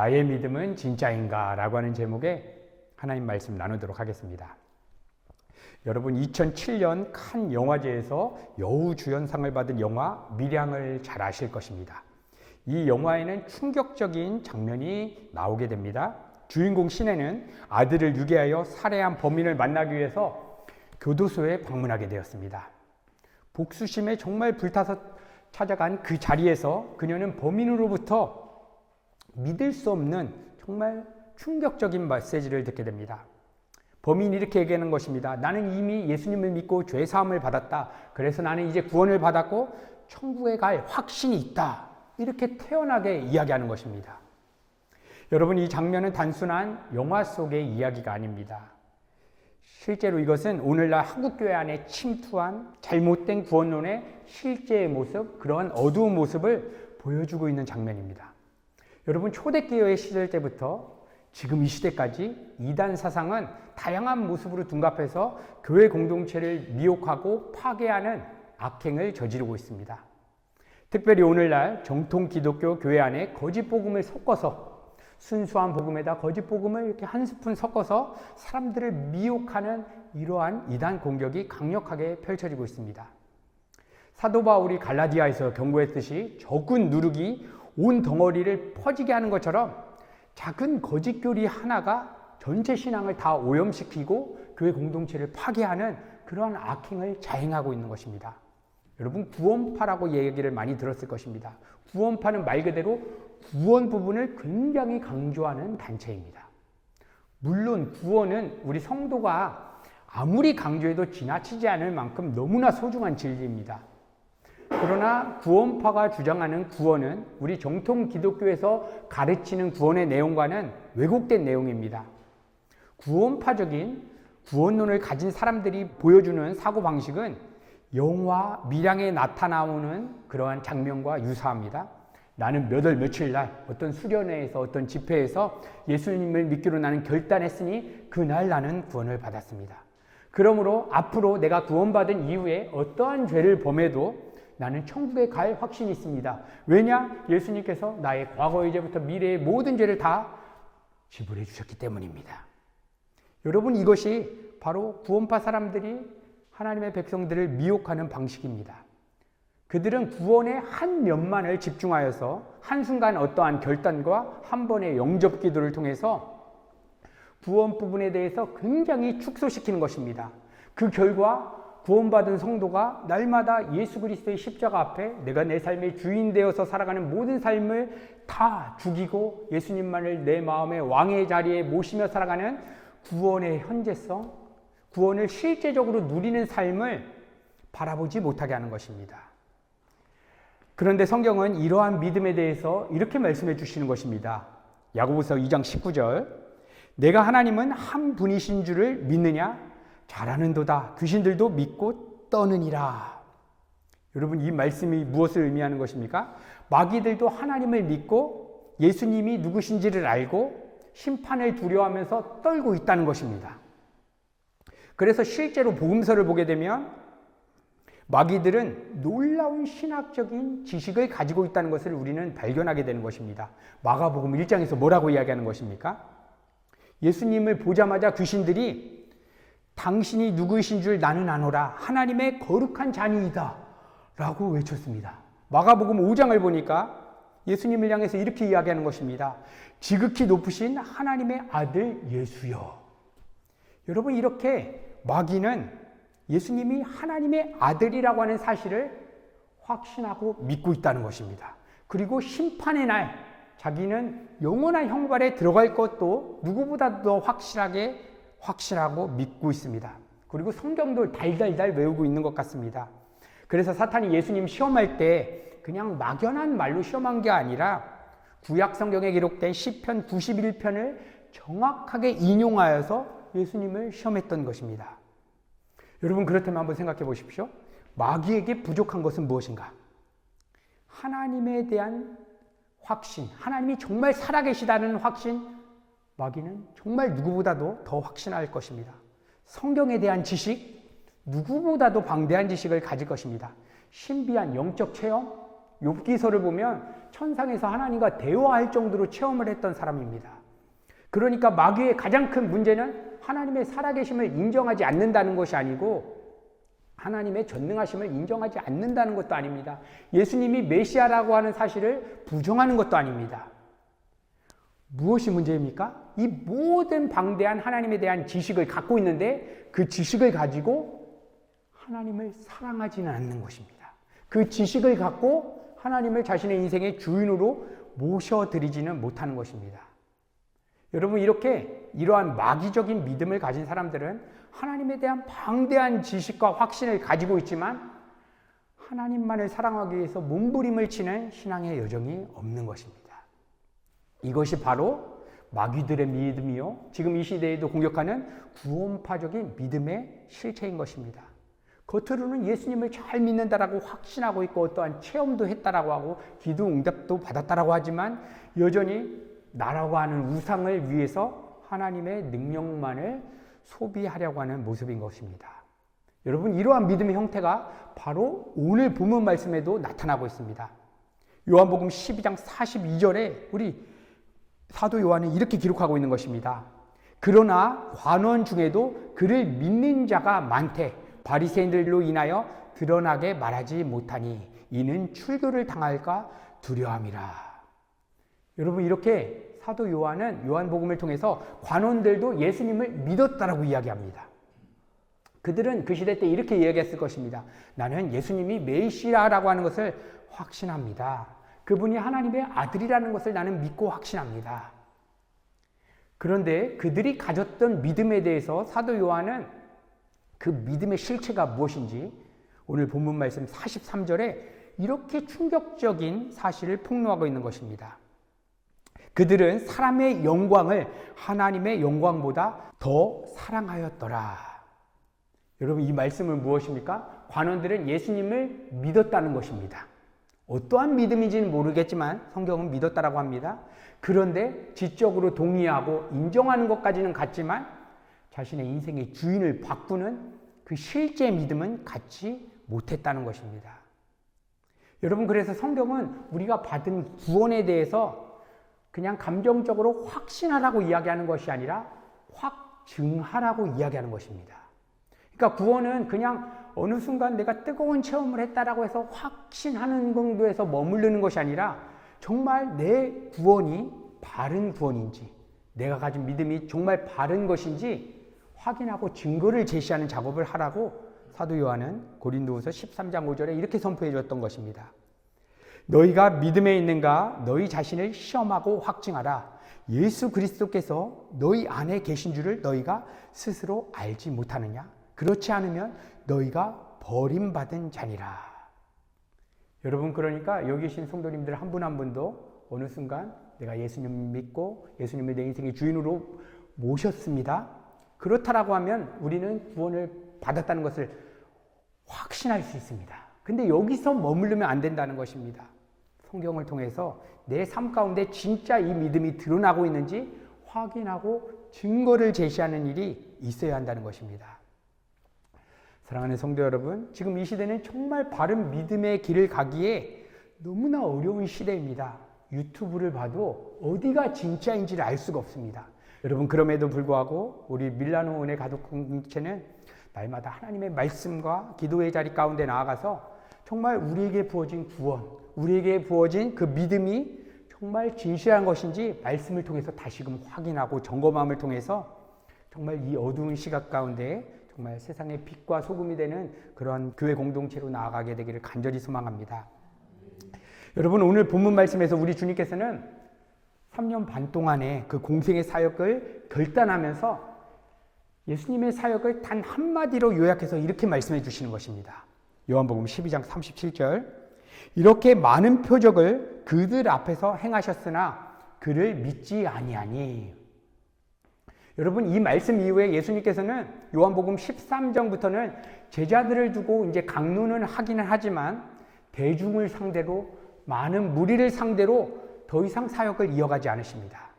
나의 믿음은 진짜인가? 라고 하는 제목의 하나님 말씀 나누도록 하겠습니다. 여러분 2007년 칸 영화제에서 여우주연상을 받은 영화 밀양을 잘 아실 것입니다. 이 영화에는 충격적인 장면이 나오게 됩니다. 주인공 신혜는 아들을 유괴하여 살해한 범인을 만나기 위해서 교도소에 방문하게 되었습니다. 복수심에 정말 불타서 찾아간 그 자리에서 그녀는 범인으로부터 믿을 수 없는 정말 충격적인 메시지를 듣게 됩니다. 범인이 이렇게 얘기하는 것입니다. 나는 이미 예수님을 믿고 죄 사함을 받았다. 그래서 나는 이제 구원을 받았고 천국에 갈 확신이 있다. 이렇게 태연하게 이야기하는 것입니다. 여러분, 이 장면은 단순한 영화 속의 이야기가 아닙니다. 실제로 이것은 오늘날 한국교회 안에 침투한 잘못된 구원론의 실제의 모습, 그러한 어두운 모습을 보여주고 있는 장면입니다. 여러분, 초대교회 시절 때부터 지금 이 시대까지 이단 사상은 다양한 모습으로 둔갑해서 교회 공동체를 미혹하고 파괴하는 악행을 저지르고 있습니다. 특별히 오늘날 정통 기독교 교회 안에 거짓 복음을 섞어서 순수한 복음에다 거짓 복음을 이렇게 한 스푼 섞어서 사람들을 미혹하는 이러한 이단 공격이 강력하게 펼쳐지고 있습니다. 사도 바울이 갈라디아에서 경고했듯이 적은 누룩이 온 덩어리를 퍼지게 하는 것처럼 작은 거짓 교리 하나가 전체 신앙을 다 오염시키고 교회 공동체를 파괴하는 그러한 악행을 자행하고 있는 것입니다. 여러분, 구원파라고 얘기를 많이 들었을 것입니다. 구원파는 말 그대로 구원 부분을 굉장히 강조하는 단체입니다. 물론 구원은 우리 성도가 아무리 강조해도 지나치지 않을 만큼 너무나 소중한 진리입니다. 그러나 구원파가 주장하는 구원은 우리 정통 기독교에서 가르치는 구원의 내용과는 왜곡된 내용입니다. 구원파적인 구원론을 가진 사람들이 보여주는 사고방식은 영화 밀양에 나타나오는 그러한 장면과 유사합니다. 나는 몇 월 며칠 날 어떤 수련회에서 어떤 집회에서 예수님을 믿기로 나는 결단했으니 그날 나는 구원을 받았습니다. 그러므로 앞으로 내가 구원받은 이후에 어떠한 죄를 범해도 나는 천국에 갈 확신이 있습니다. 왜냐? 예수님께서 나의 과거의 죄부터 미래의 모든 죄를 다 지불해 주셨기 때문입니다. 여러분, 이것이 바로 구원파 사람들이 하나님의 백성들을 미혹하는 방식입니다. 그들은 구원의 한 면만을 집중하여서 한순간 어떠한 결단과 한 번의 영접 기도를 통해서 구원 부분에 대해서 굉장히 축소시키는 것입니다. 그 결과 구원받은 성도가 날마다 예수 그리스도의 십자가 앞에 내가 내 삶의 주인 되어서 살아가는 모든 삶을 다 죽이고 예수님만을 내 마음의 왕의 자리에 모시며 살아가는 구원의 현재성, 구원을 실제적으로 누리는 삶을 바라보지 못하게 하는 것입니다. 그런데 성경은 이러한 믿음에 대해서 이렇게 말씀해 주시는 것입니다. 야고보서 2장 19절, 내가 하나님은 한 분이신 줄을 믿느냐? 잘하는도다. 귀신들도 믿고 떠느니라. 여러분, 이 말씀이 무엇을 의미하는 것입니까? 마귀들도 하나님을 믿고 예수님이 누구신지를 알고 심판을 두려워하면서 떨고 있다는 것입니다. 그래서 실제로 복음서를 보게 되면 마귀들은 놀라운 신학적인 지식을 가지고 있다는 것을 우리는 발견하게 되는 것입니다. 마가복음 1장에서 뭐라고 이야기하는 것입니까? 예수님을 보자마자 귀신들이 당신이 누구이신 줄 나는 아노라. 하나님의 거룩한 자녀이다. 라고 외쳤습니다. 마가복음 5장을 보니까 예수님을 향해서 이렇게 이야기하는 것입니다. 지극히 높으신 하나님의 아들 예수여. 여러분, 이렇게 마귀는 예수님이 하나님의 아들이라고 하는 사실을 확신하고 믿고 있다는 것입니다. 그리고 심판의 날 자기는 영원한 형벌에 들어갈 것도 누구보다 더 확실하고 믿고 있습니다. 그리고 성경도 달달달 외우고 있는 것 같습니다. 그래서 사탄이 예수님 시험할 때 그냥 막연한 말로 시험한 게 아니라 구약 성경에 기록된 시편 91편을 정확하게 인용하여서 예수님을 시험했던 것입니다. 여러분, 그렇다면 한번 생각해 보십시오. 마귀에게 부족한 것은 무엇인가? 하나님에 대한 확신, 하나님이 정말 살아계시다는 확신, 마귀는 정말 누구보다도 더 확신할 것입니다. 성경에 대한 지식, 누구보다도 방대한 지식을 가질 것입니다. 신비한 영적 체험, 욥기서를 보면 천상에서 하나님과 대화할 정도로 체험을 했던 사람입니다. 그러니까 마귀의 가장 큰 문제는 하나님의 살아계심을 인정하지 않는다는 것이 아니고 하나님의 전능하심을 인정하지 않는다는 것도 아닙니다. 예수님이 메시아라고 하는 사실을 부정하는 것도 아닙니다. 무엇이 문제입니까? 이 모든 방대한 하나님에 대한 지식을 갖고 있는데 그 지식을 가지고 하나님을 사랑하지는 않는 것입니다. 그 지식을 갖고 하나님을 자신의 인생의 주인으로 모셔드리지는 못하는 것입니다. 여러분, 이러한 마귀적인 믿음을 가진 사람들은 하나님에 대한 방대한 지식과 확신을 가지고 있지만 하나님만을 사랑하기 위해서 몸부림을 치는 신앙의 여정이 없는 것입니다. 이것이 바로 마귀들의 믿음이요, 지금 이 시대에도 공격하는 구원파적인 믿음의 실체인 것입니다. 겉으로는 예수님을 잘 믿는다라고 확신하고 있고 어떠한 체험도 했다라고 하고 기도 응답도 받았다라고 하지만 여전히 나라고 하는 우상을 위해서 하나님의 능력만을 소비하려고 하는 모습인 것입니다. 여러분, 이러한 믿음의 형태가 바로 오늘 본문 말씀에도 나타나고 있습니다. 요한복음 12장 42절에 우리 사도 요한은 이렇게 기록하고 있는 것입니다. 그러나 관원 중에도 그를 믿는 자가 많되 바리새인들로 인하여 드러나게 말하지 못하니 이는 출교를 당할까 두려움이라. 여러분, 이렇게 사도 요한은 요한복음을 통해서 관원들도 예수님을 믿었다라고 이야기합니다. 그들은 그 시대 때 이렇게 이야기했을 것입니다. 나는 예수님이 메시아라고 하는 것을 확신합니다. 그분이 하나님의 아들이라는 것을 나는 믿고 확신합니다. 그런데 그들이 가졌던 믿음에 대해서 사도 요한은 그 믿음의 실체가 무엇인지 오늘 본문 말씀 43절에 이렇게 충격적인 사실을 폭로하고 있는 것입니다. 그들은 사람의 영광을 하나님의 영광보다 더 사랑하였더라. 여러분, 이 말씀은 무엇입니까? 관원들은 예수님을 믿었다는 것입니다. 어떠한 믿음인지는 모르겠지만 성경은 믿었다라고 합니다. 그런데 지적으로 동의하고 인정하는 것까지는 같지만 자신의 인생의 주인을 바꾸는 그 실제 믿음은 갖지 못했다는 것입니다. 여러분, 그래서 성경은 우리가 받은 구원에 대해서 그냥 감정적으로 확신하라고 이야기하는 것이 아니라 확증하라고 이야기하는 것입니다. 그러니까 구원은 그냥 어느 순간 내가 뜨거운 체험을 했다라고 해서 확신하는 정도에서 머무르는 것이 아니라 정말 내 구원이 바른 구원인지, 내가 가진 믿음이 정말 바른 것인지 확인하고 증거를 제시하는 작업을 하라고 사도 요한은 고린도후서 13장 5절에 이렇게 선포해 줬던 것입니다. 너희가 믿음에 있는가 너희 자신을 시험하고 확증하라. 예수 그리스도께서 너희 안에 계신 줄을 너희가 스스로 알지 못하느냐? 그렇지 않으면 너희가 버림받은 자니라. 여러분, 그러니까 여기 계신 성도님들 한 분 한 분도 어느 순간 내가 예수님 믿고 예수님을 내 인생의 주인으로 모셨습니다. 그렇다라고 하면 우리는 구원을 받았다는 것을 확신할 수 있습니다. 근데 여기서 머무르면 안 된다는 것입니다. 성경을 통해서 내 삶 가운데 진짜 이 믿음이 드러나고 있는지 확인하고 증거를 제시하는 일이 있어야 한다는 것입니다. 사랑하는 성도 여러분, 지금 이 시대는 정말 바른 믿음의 길을 가기에 너무나 어려운 시대입니다. 유튜브를 봐도 어디가 진짜인지를 알 수가 없습니다. 여러분, 그럼에도 불구하고 우리 밀라노 은혜 가족 공동체는 날마다 하나님의 말씀과 기도의 자리 가운데 나아가서 정말 우리에게 부어진 구원, 우리에게 부어진 그 믿음이 정말 진실한 것인지 말씀을 통해서 다시금 확인하고 점검함을 통해서 정말 이 어두운 시각 가운데 정말 세상의 빛과 소금이 되는 그런 교회 공동체로 나아가게 되기를 간절히 소망합니다. 여러분, 오늘 본문 말씀에서 우리 주님께서는 3년 반 동안의 그 공생의 사역을 결단하면서 예수님의 사역을 단 한마디로 요약해서 이렇게 말씀해 주시는 것입니다. 요한복음 12장 37절, 이렇게 많은 표적을 그들 앞에서 행하셨으나 그를 믿지 아니하니. 여러분, 이 말씀 이후에 예수님께서는 요한복음 13장부터는 제자들을 두고 이제 강론을 하기는 하지만 대중을 상대로, 많은 무리를 상대로 더 이상 사역을 이어가지 않으십니다.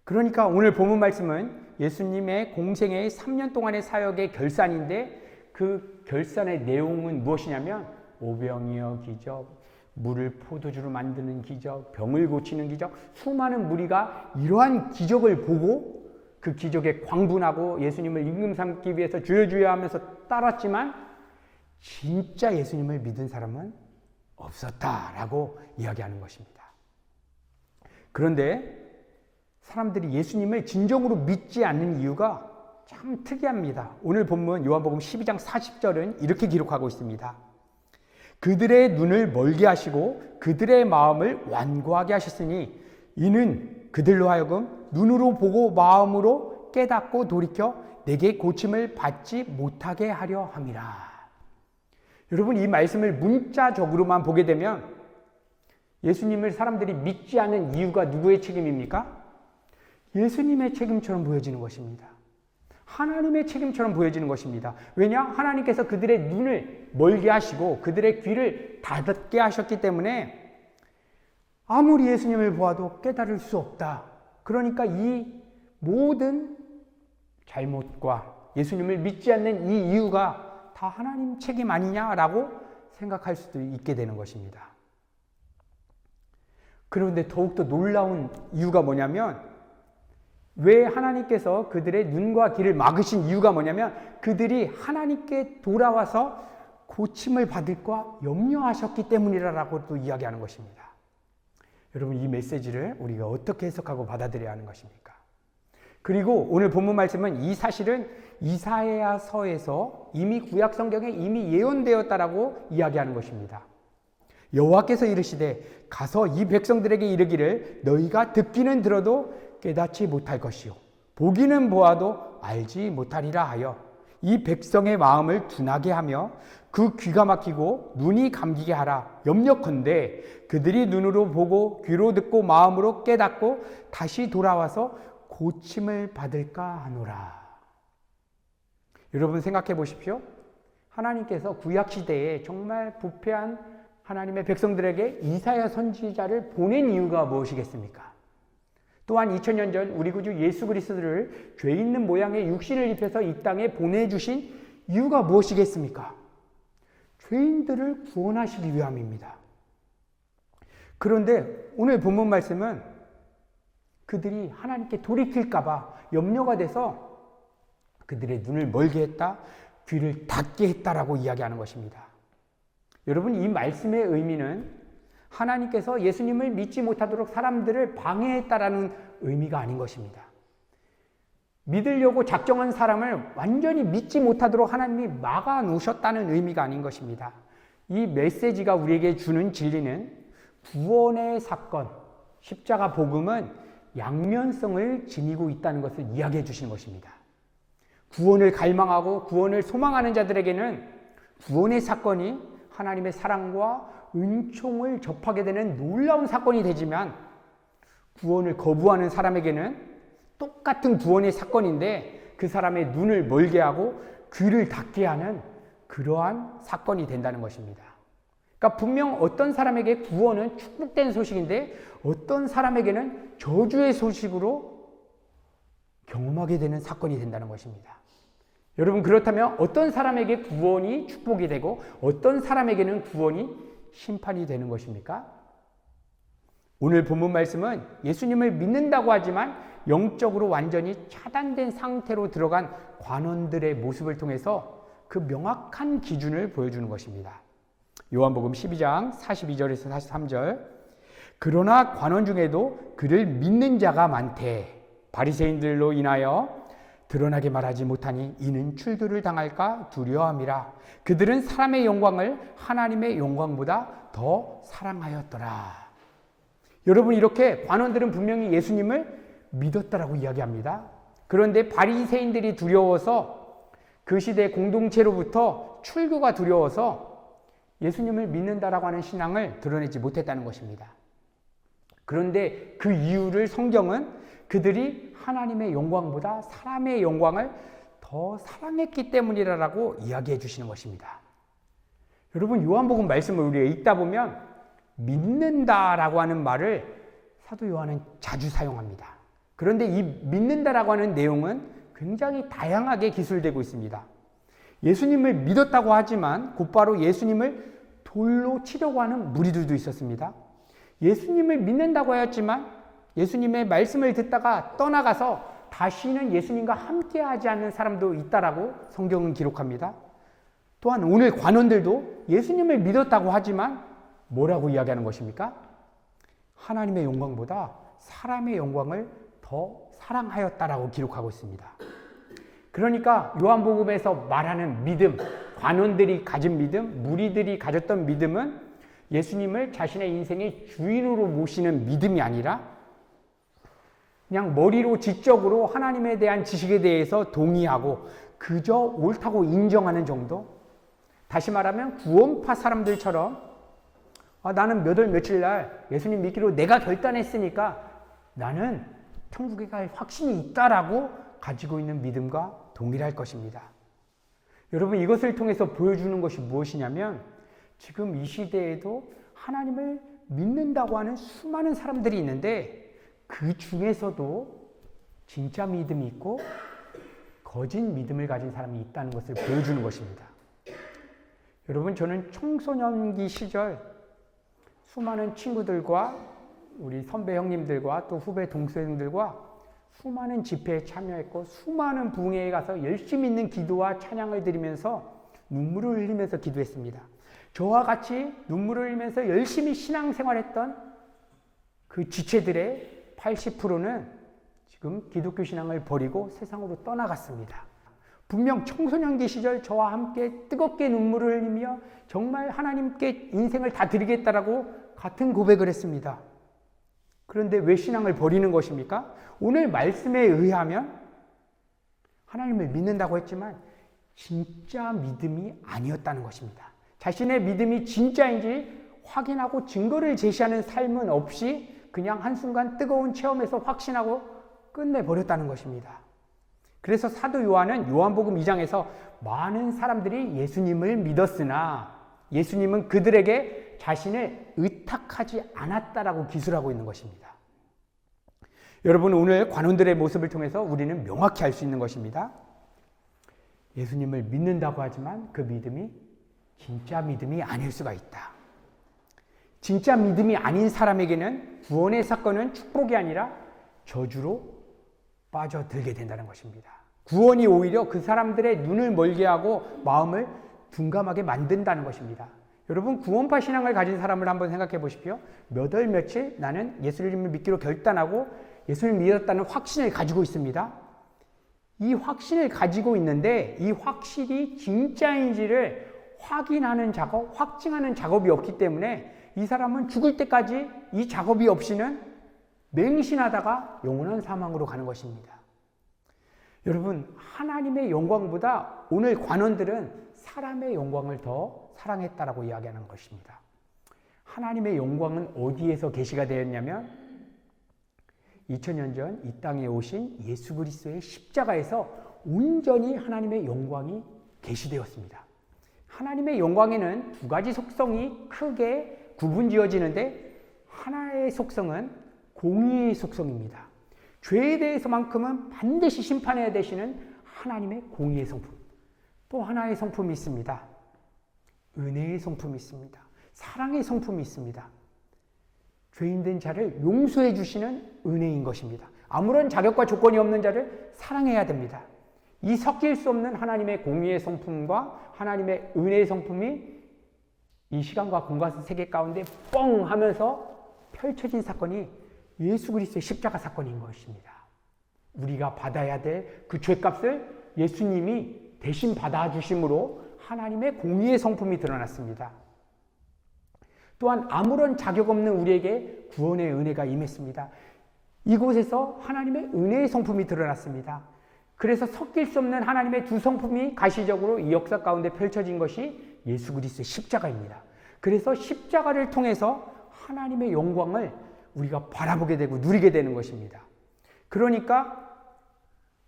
그러니까 오늘 본문 말씀은 예수님의 공생의 3년 동안의 사역의 결산인데 그 결산의 내용은 무엇이냐면 오병이어 기적, 물을 포도주로 만드는 기적, 병을 고치는 기적, 수많은 무리가 이러한 기적을 보고 그 기적에 광분하고 예수님을 임금 삼기 위해서 주여 주여 하면서 따랐지만 진짜 예수님을 믿은 사람은 없었다라고 이야기하는 것입니다. 그런데 사람들이 예수님을 진정으로 믿지 않는 이유가 참 특이합니다. 오늘 본문 요한복음 12장 40절은 이렇게 기록하고 있습니다. 그들의 눈을 멀게 하시고 그들의 마음을 완고하게 하셨으니 이는 그들로 하여금 눈으로 보고 마음으로 깨닫고 돌이켜 내게 고침을 받지 못하게 하려 함이라. 여러분, 이 말씀을 문자적으로만 보게 되면 예수님을 사람들이 믿지 않는 이유가 누구의 책임입니까? 예수님의 책임처럼 보여지는 것입니다. 하나님의 책임처럼 보여지는 것입니다. 왜냐? 하나님께서 그들의 눈을 멀게 하시고 그들의 귀를 닫게 하셨기 때문에 아무리 예수님을 보아도 깨달을 수 없다. 그러니까 이 모든 잘못과 예수님을 믿지 않는 이 이유가 다 하나님 책임 아니냐라고 생각할 수도 있게 되는 것입니다. 그런데 더욱더 놀라운 이유가 뭐냐면 왜 하나님께서 그들의 눈과 귀를 막으신 이유가 뭐냐면 그들이 하나님께 돌아와서 고침을 받을까 염려하셨기 때문이라고 또 이야기하는 것입니다. 여러분, 이 메시지를 우리가 어떻게 해석하고 받아들여야 하는 것입니까? 그리고 오늘 본문 말씀은 이 사실은 이사야서에서 이미 구약 성경에 이미 예언되었다라고 이야기하는 것입니다. 여호와께서 이르시되 가서 이 백성들에게 이르기를 너희가 듣기는 들어도 깨닫지 못할 것이요 보기는 보아도 알지 못하리라 하여 이 백성의 마음을 둔하게 하며 그 귀가 막히고 눈이 감기게 하라. 염려컨대 그들이 눈으로 보고 귀로 듣고 마음으로 깨닫고 다시 돌아와서 고침을 받을까 하노라. 여러분 생각해 보십시오. 하나님께서 구약시대에 정말 부패한 하나님의 백성들에게 이사야 선지자를 보낸 이유가 무엇이겠습니까? 또한 2000년 전 우리 구주 예수 그리스도를 죄 있는 모양의 육신을 입혀서 이 땅에 보내주신 이유가 무엇이겠습니까? 죄인들을 구원하시기 위함입니다. 그런데 오늘 본문 말씀은 그들이 하나님께 돌이킬까봐 염려가 돼서 그들의 눈을 멀게 했다, 귀를 닫게 했다라고 이야기하는 것입니다. 여러분, 이 말씀의 의미는 하나님께서 예수님을 믿지 못하도록 사람들을 방해했다라는 의미가 아닌 것입니다. 믿으려고 작정한 사람을 완전히 믿지 못하도록 하나님이 막아 놓으셨다는 의미가 아닌 것입니다. 이 메시지가 우리에게 주는 진리는 구원의 사건, 십자가 복음은 양면성을 지니고 있다는 것을 이야기해 주시는 것입니다. 구원을 갈망하고 구원을 소망하는 자들에게는 구원의 사건이 하나님의 사랑과 은총을 접하게 되는 놀라운 사건이 되지만 구원을 거부하는 사람에게는 똑같은 구원의 사건인데 그 사람의 눈을 멀게 하고 귀를 닫게 하는 그러한 사건이 된다는 것입니다. 그러니까 분명 어떤 사람에게 구원은 축복된 소식인데 어떤 사람에게는 저주의 소식으로 경험하게 되는 사건이 된다는 것입니다. 여러분, 그렇다면 어떤 사람에게 구원이 축복이 되고 어떤 사람에게는 구원이 심판이 되는 것입니까? 오늘 본문 말씀은 예수님을 믿는다고 하지만 영적으로 완전히 차단된 상태로 들어간 관원들의 모습을 통해서 그 명확한 기준을 보여주는 것입니다. 요한복음 12장 42절에서 43절 그러나 관원 중에도 그를 믿는 자가 많되 바리새인들로 인하여 드러나게 말하지 못하니 이는 출교를 당할까 두려워함이라. 그들은 사람의 영광을 하나님의 영광보다 더 사랑하였더라. 여러분, 이렇게 관원들은 분명히 예수님을 믿었다라고 이야기합니다. 그런데 바리새인들이 두려워서 그 시대 공동체로부터 출교가 두려워서 예수님을 믿는다라고 하는 신앙을 드러내지 못했다는 것입니다. 그런데 그 이유를 성경은 그들이 하나님의 영광보다 사람의 영광을 더 사랑했기 때문이라고 이야기해 주시는 것입니다. 여러분, 요한복음 말씀을 우리가 읽다 보면 믿는다라고 하는 말을 사도 요한은 자주 사용합니다. 그런데 이 믿는다라고 하는 내용은 굉장히 다양하게 기술되고 있습니다. 예수님을 믿었다고 하지만 곧바로 예수님을 돌로 치려고 하는 무리들도 있었습니다. 예수님을 믿는다고 하였지만 예수님의 말씀을 듣다가 떠나가서 다시는 예수님과 함께하지 않는 사람도 있다라고 성경은 기록합니다. 또한 오늘 관원들도 예수님을 믿었다고 하지만 뭐라고 이야기하는 것입니까? 하나님의 영광보다 사람의 영광을 더 사랑하였다라고 기록하고 있습니다. 그러니까 요한복음에서 말하는 믿음, 관원들이 가진 믿음, 무리들이 가졌던 믿음은 예수님을 자신의 인생의 주인으로 모시는 믿음이 아니라 그냥 머리로 지적으로 하나님에 대한 지식에 대해서 동의하고 그저 옳다고 인정하는 정도? 다시 말하면 구원파 사람들처럼 나는 몇 월 며칠 날 예수님 믿기로 내가 결단했으니까 나는 천국에 갈 확신이 있다라고 가지고 있는 믿음과 동일할 것입니다. 여러분, 이것을 통해서 보여주는 것이 무엇이냐면 지금 이 시대에도 하나님을 믿는다고 하는 수많은 사람들이 있는데 그 중에서도 진짜 믿음이 있고 거짓 믿음을 가진 사람이 있다는 것을 보여주는 것입니다. 여러분, 저는 청소년기 시절 수많은 친구들과 우리 선배 형님들과 또 후배 동생들과 수많은 집회에 참여했고 수많은 부흥회에 가서 열심히 있는 기도와 찬양을 드리면서 눈물을 흘리면서 기도했습니다. 저와 같이 눈물을 흘리면서 열심히 신앙생활했던 그 지체들의 80%는 지금 기독교 신앙을 버리고 세상으로 떠나갔습니다. 분명 청소년기 시절 저와 함께 뜨겁게 눈물을 흘리며 정말 하나님께 인생을 다 드리겠다라고 같은 고백을 했습니다. 그런데 왜 신앙을 버리는 것입니까? 오늘 말씀에 의하면 하나님을 믿는다고 했지만 진짜 믿음이 아니었다는 것입니다. 자신의 믿음이 진짜인지 확인하고 증거를 제시하는 삶은 없이 그냥 한순간 뜨거운 체험에서 확신하고 끝내버렸다는 것입니다. 그래서 사도 요한은 요한복음 2장에서 많은 사람들이 예수님을 믿었으나 예수님은 그들에게 자신을 의탁하지 않았다라고 기술하고 있는 것입니다. 여러분, 오늘 관원들의 모습을 통해서 우리는 명확히 알 수 있는 것입니다. 예수님을 믿는다고 하지만 그 믿음이 진짜 믿음이 아닐 수가 있다. 진짜 믿음이 아닌 사람에게는 구원의 사건은 축복이 아니라 저주로 빠져들게 된다는 것입니다. 구원이 오히려 그 사람들의 눈을 멀게 하고 마음을 둔감하게 만든다는 것입니다. 여러분, 구원파 신앙을 가진 사람을 한번 생각해 보십시오. 몇 월 며칠 나는 예수님을 믿기로 결단하고 예수님을 믿었다는 확신을 가지고 있습니다. 이 확신을 가지고 있는데 이 확실히 진짜인지를 확인하는 작업, 확증하는 작업이 없기 때문에 이 사람은 죽을 때까지 이 작업이 없이는 맹신하다가 영원한 사망으로 가는 것입니다. 여러분, 하나님의 영광보다 오늘 관원들은 사람의 영광을 더 사랑했다라고 이야기하는 것입니다. 하나님의 영광은 어디에서 계시가 되었냐면 2000년 전 이 땅에 오신 예수 그리스도의 십자가에서 온전히 하나님의 영광이 계시되었습니다. 하나님의 영광에는 두 가지 속성이 크게 구분지어지는데 하나의 속성은 공의의 속성입니다. 죄에 대해서만큼은 반드시 심판해야 되시는 하나님의 공의의 성품. 또 하나의 성품이 있습니다. 은혜의 성품이 있습니다. 사랑의 성품이 있습니다. 죄인된 자를 용서해 주시는 은혜인 것입니다. 아무런 자격과 조건이 없는 자를 사랑해야 됩니다. 이 섞일 수 없는 하나님의 공의의 성품과 하나님의 은혜의 성품이 이 시간과 공간 세계 가운데 뻥 하면서 펼쳐진 사건이 예수 그리스도의 십자가 사건인 것입니다. 우리가 받아야 될 그 죄값을 예수님이 대신 받아주심으로 하나님의 공의의 성품이 드러났습니다. 또한 아무런 자격 없는 우리에게 구원의 은혜가 임했습니다. 이곳에서 하나님의 은혜의 성품이 드러났습니다. 그래서 섞일 수 없는 하나님의 두 성품이 가시적으로 이 역사 가운데 펼쳐진 것이 예수 그리스도의 십자가입니다. 그래서 십자가를 통해서 하나님의 영광을 우리가 바라보게 되고 누리게 되는 것입니다. 그러니까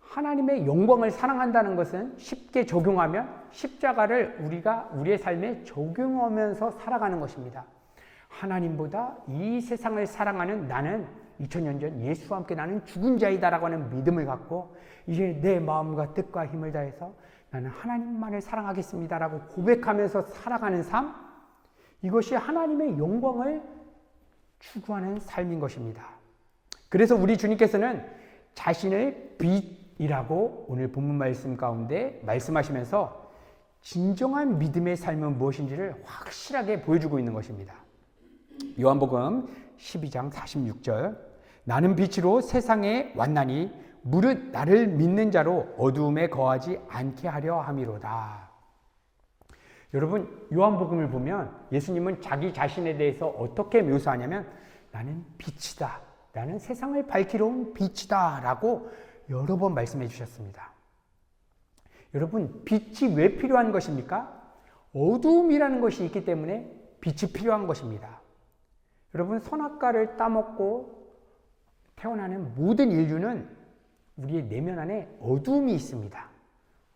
하나님의 영광을 사랑한다는 것은 쉽게 적용하면 십자가를 우리가 우리의 삶에 적용하면서 살아가는 것입니다. 하나님보다 이 세상을 사랑하는 나는 2000년 전 예수와 함께 나는 죽은 자이다라고 하는 믿음을 갖고 이제 내 마음과 뜻과 힘을 다해서 나는 하나님만을 사랑하겠습니다라고 고백하면서 살아가는 삶, 이것이 하나님의 영광을 추구하는 삶인 것입니다. 그래서 우리 주님께서는 자신을 빛이라고 오늘 본문 말씀 가운데 말씀하시면서 진정한 믿음의 삶은 무엇인지를 확실하게 보여주고 있는 것입니다. 요한복음 12장 46절, 나는 빛으로 세상에 왔나니 무릇 나를 믿는 자로 어두움에 거하지 않게 하려 함이로다. 여러분, 요한복음을 보면 예수님은 자기 자신에 대해서 어떻게 묘사하냐면 나는 빛이다, 나는 세상을 밝히러 온 빛이다 라고 여러 번 말씀해 주셨습니다. 여러분, 빛이 왜 필요한 것입니까? 어두움이라는 것이 있기 때문에 빛이 필요한 것입니다. 여러분, 선악과를 따먹고 태어나는 모든 인류는 우리의 내면 안에 어두움이 있습니다.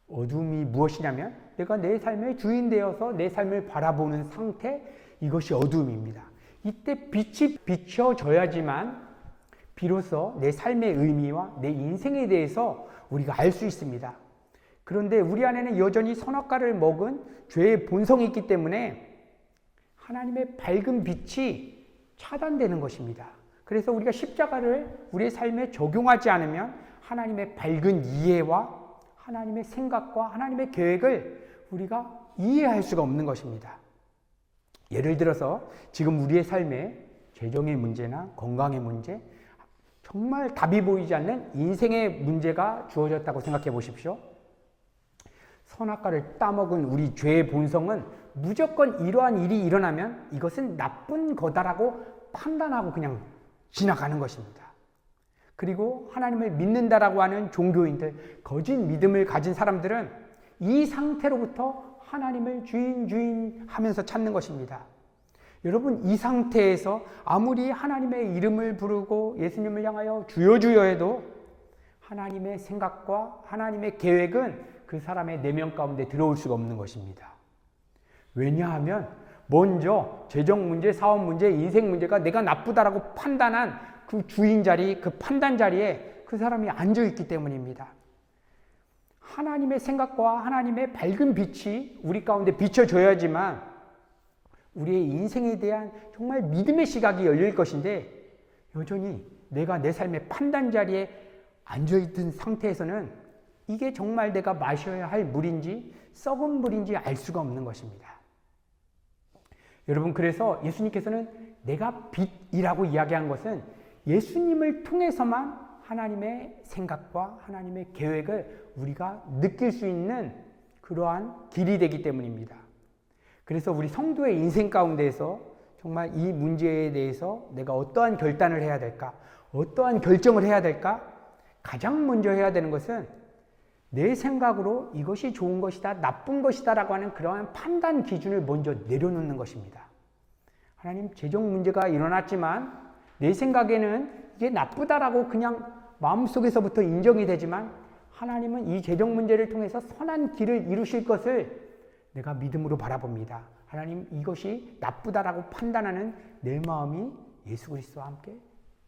어두움이 무엇이냐면 내가 내 삶의 주인 되어서 내 삶을 바라보는 상태, 이것이 어두움입니다. 이때 빛이 비춰져야지만 비로소 내 삶의 의미와 내 인생에 대해서 우리가 알 수 있습니다. 그런데 우리 안에는 여전히 선악과를 먹은 죄의 본성이 있기 때문에 하나님의 밝은 빛이 차단되는 것입니다. 그래서 우리가 십자가를 우리의 삶에 적용하지 않으면 하나님의 밝은 이해와 하나님의 생각과 하나님의 계획을 우리가 이해할 수가 없는 것입니다. 예를 들어서 지금 우리의 삶에 재정의 문제나 건강의 문제, 정말 답이 보이지 않는 인생의 문제가 주어졌다고 생각해 보십시오. 선악과를 따먹은 우리 죄의 본성은 무조건 이러한 일이 일어나면 이것은 나쁜 거다라고 판단하고 그냥 지나가는 것입니다. 그리고 하나님을 믿는다라고 하는 종교인들, 거짓 믿음을 가진 사람들은 이 상태로부터 하나님을 주인 하면서 찾는 것입니다. 여러분, 이 상태에서 아무리 하나님의 이름을 부르고 예수님을 향하여 주여 주여 해도 하나님의 생각과 하나님의 계획은 그 사람의 내면 가운데 들어올 수가 없는 것입니다. 왜냐하면 먼저 재정 문제, 사업 문제, 인생 문제가 내가 나쁘다라고 판단한 그 주인 자리, 그 판단 자리에 그 사람이 앉아 있기 때문입니다. 하나님의 생각과 하나님의 밝은 빛이 우리 가운데 비춰져야지만 우리의 인생에 대한 정말 믿음의 시각이 열릴 것인데, 여전히 내가 내 삶의 판단 자리에 앉아있던 상태에서는 이게 정말 내가 마셔야 할 물인지 썩은 물인지 알 수가 없는 것입니다. 여러분, 그래서 예수님께서는 내가 빛이라고 이야기한 것은 예수님을 통해서만 하나님의 생각과 하나님의 계획을 우리가 느낄 수 있는 그러한 길이 되기 때문입니다. 그래서 우리 성도의 인생 가운데에서 정말 이 문제에 대해서 내가 어떠한 결단을 해야 될까? 어떠한 결정을 해야 될까? 가장 먼저 해야 되는 것은 내 생각으로 이것이 좋은 것이다, 나쁜 것이다 라고 하는 그러한 판단 기준을 먼저 내려놓는 것입니다. 하나님, 재정 문제가 일어났지만 내 생각에는 이게 나쁘다라고 그냥 마음속에서부터 인정이 되지만 하나님은 이 재정 문제를 통해서 선한 길을 이루실 것을 내가 믿음으로 바라봅니다. 하나님, 이것이 나쁘다라고 판단하는 내 마음이 예수 그리스도와 함께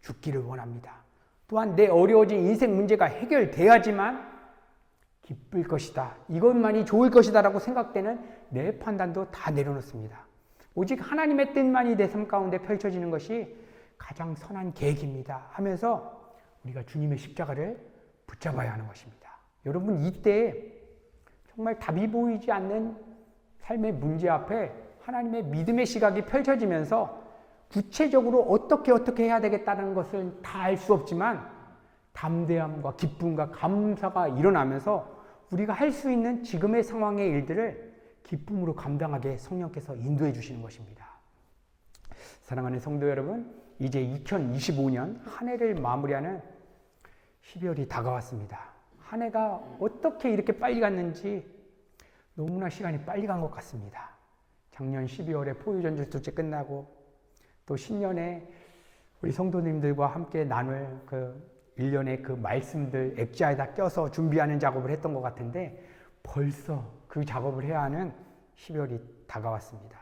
죽기를 원합니다. 또한 내 어려워진 인생 문제가 해결돼야지만 기쁠 것이다, 이것만이 좋을 것이다 라고 생각되는 내 판단도 다 내려놓습니다. 오직 하나님의 뜻만이 내 삶 가운데 펼쳐지는 것이 가장 선한 계획입니다 하면서 우리가 주님의 십자가를 붙잡아야 하는 것입니다. 여러분, 이때 정말 답이 보이지 않는 삶의 문제 앞에 하나님의 믿음의 시각이 펼쳐지면서 구체적으로 어떻게 해야 되겠다는 것을 다 알 수 없지만 담대함과 기쁨과 감사가 일어나면서 우리가 할 수 있는 지금의 상황의 일들을 기쁨으로 감당하게 성령께서 인도해 주시는 것입니다. 사랑하는 성도 여러분, 이제 2025년 한 해를 마무리하는 12월이 다가왔습니다. 한 해가 어떻게 이렇게 빨리 갔는지 너무나 시간이 빨리 간 것 같습니다. 작년 12월에 포유전주일째 끝나고 또 신년에 우리 성도님들과 함께 나눌 그 1년의 그 말씀들 액자에다 껴서 준비하는 작업을 했던 것 같은데 벌써 그 작업을 해야 하는 12월이 다가왔습니다.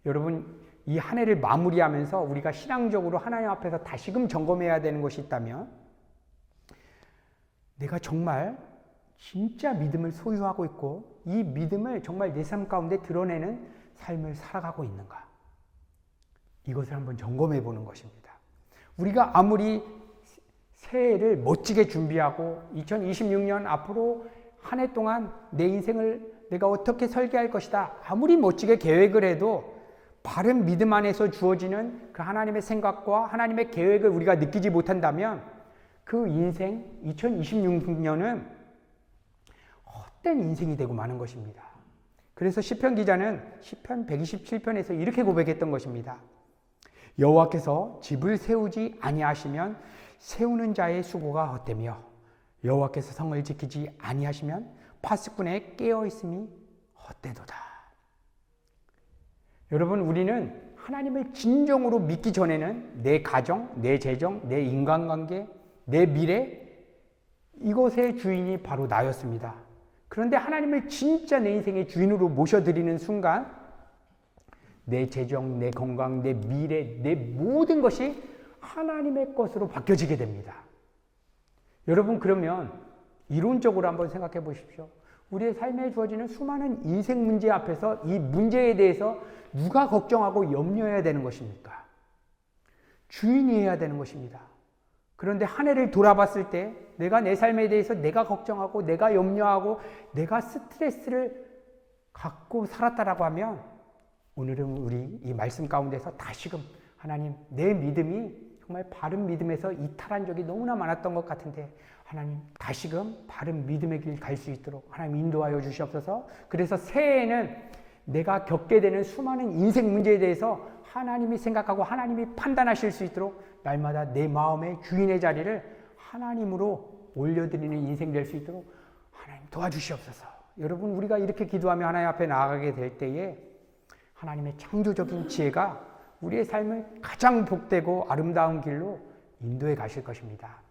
여러분, 이 한 해를 마무리하면서 우리가 신앙적으로 하나님 앞에서 다시금 점검해야 되는 것이 있다면 내가 정말 진짜 믿음을 소유하고 있고 이 믿음을 정말 내 삶 가운데 드러내는 삶을 살아가고 있는가? 이것을 한번 점검해 보는 것입니다. 우리가 아무리 새해를 멋지게 준비하고 2026년 앞으로 한 해 동안 내 인생을 내가 어떻게 설계할 것이다, 아무리 멋지게 계획을 해도 바른 믿음 안에서 주어지는 그 하나님의 생각과 하나님의 계획을 우리가 느끼지 못한다면 그 인생 2026년은 헛된 인생이 되고 마는 것입니다. 그래서 시편 기자는 시편 127편에서 이렇게 고백했던 것입니다. 여호와께서 집을 세우지 아니하시면 세우는 자의 수고가 헛되며 여호와께서 성을 지키지 아니하시면 파수꾼의 깨어 있음이 헛되도다. 여러분, 우리는 하나님을 진정으로 믿기 전에는 내 가정, 내 재정, 내 인간관계, 내 미래, 이것의 주인이 바로 나였습니다. 그런데 하나님을 진짜 내 인생의 주인으로 모셔드리는 순간 내 재정, 내 건강, 내 미래, 내 모든 것이 하나님의 것으로 바뀌어지게 됩니다. 여러분, 그러면 이론적으로 한번 생각해 보십시오. 우리의 삶에 주어지는 수많은 인생 문제 앞에서 이 문제에 대해서 누가 걱정하고 염려해야 되는 것입니까? 주인이 해야 되는 것입니다. 그런데 한 해를 돌아봤을 때 내가 내 삶에 대해서 내가 걱정하고 내가 염려하고 내가 스트레스를 갖고 살았다라고 하면 오늘은 우리 이 말씀 가운데서 다시금 하나님, 내 믿음이 정말 바른 믿음에서 이탈한 적이 너무나 많았던 것 같은데 하나님, 다시금 바른 믿음의 길 갈 수 있도록 하나님 인도하여 주시옵소서. 그래서 새해에는 내가 겪게 되는 수많은 인생 문제에 대해서 하나님이 생각하고 하나님이 판단하실 수 있도록 날마다 내 마음의 주인의 자리를 하나님으로 올려드리는 인생 될 수 있도록 하나님 도와주시옵소서. 여러분, 우리가 이렇게 기도하며 하나님 앞에 나아가게 될 때에 하나님의 창조적인 지혜가 우리의 삶을 가장 복되고 아름다운 길로 인도해 가실 것입니다.